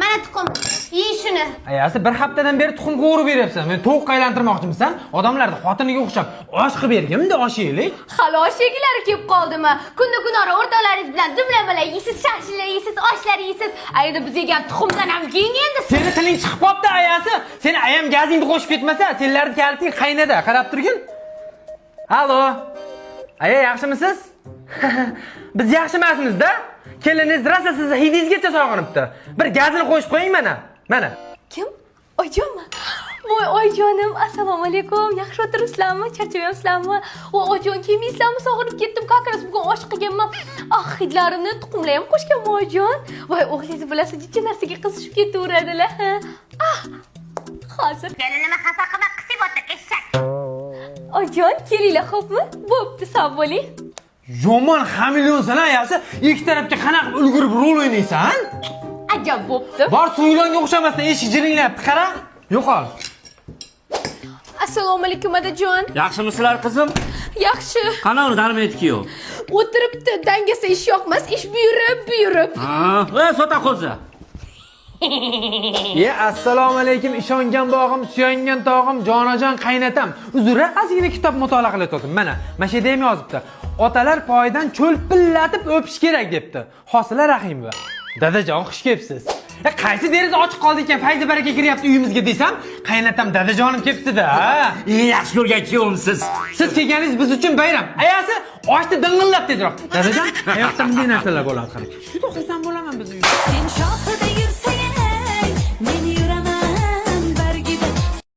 Mana tuxum. Ye shuni. Ayasi bir haftadan beri tuxum qovurib beryapsan. Men tovuq aylantirmoqchimisan? Odamlarni xotiniga o'xshab osh qilib bergin-da, osh yeylik. Hali osh yegilari kelib qoldimi? Kunda-kunora o'rtoqlaringiz bilan dumlamalar yeysiz, shashillar yeysiz, oshlar yeysiz. Ayda biz yegan tuxumdan ham keng endi. Seni tiling chiqib qopti ayasi. Seni ayam gazingni qo'shib ketmasa, senlarning kaliting qaynada. Qarab turgin. Allo. Aya, yaxshimisiz? Biz yaxshi emasmiz-da. Keliniz rosa sizni hidingizgacha sog'inibdi. Bir gazini qo'shib qo'ying mana. Mana. Kim? Oyjonmi? Voy oyjonim, assalomu alaykum. Yaxshi o'tiribsizlarmi? Charchamayapsizlarmi? Voy oyjon, kelmaysizlarmi? Sog'inib ketdim. Qaqras bugun osh qilganman. Ah, hidlarimni tuxumlar ham qo'shganman oyjon. Voy o'g'lingiz bilasiz, jicha narsaga qizishib ketaveradilar. Ah, hozir kelinimni xafa qilma, qisib o'tir, eshak. Oyjon, kelinglar, xo'pmi? Bo'pti, sog' bo'ling. Yomon xamilonsan ayasi. Ikki tarafga qanaqa ulgurib rol o'ynaysan? Ajab bo'pti. Bor so'ylonga o'xshamasdan eshik jiringlayapti, qara. Yo'qol. Assalomu alaykum otajon. Yaxshimisizlar qizim? Yaxshi. Qana uni darmetkiyo. O'tiribdi, dangasa ish yo'qmas, ish buyurib. Ha, sota qo'za. Assalomu alaykum, ishongan bog'im, suyangan tog'im, jonajon qaynatam. Uzra, ozgina kitob mutolaa qilayotdim. Mana shu yerda ham yozibdi. Otalar poyidan cho'lpillatib o'pish kerak debdi. Hosila Rahimova. Dadajon, xush kelibsiz. Qaysi deraza ochiq qoldi ekan, fayzi baraka kiryapti uyimizga desam, qaynatam dadajonim kelibdi-da. Yaxshi ko'rgan kuyovimsiz. Siz kelganingiz biz uchun bayram. Ayasi, oshni ding'illab tezroq. Dadajon, hayotda bunday narsalar bo'ladi. Shu to'xtasam bo'laman biz uyda.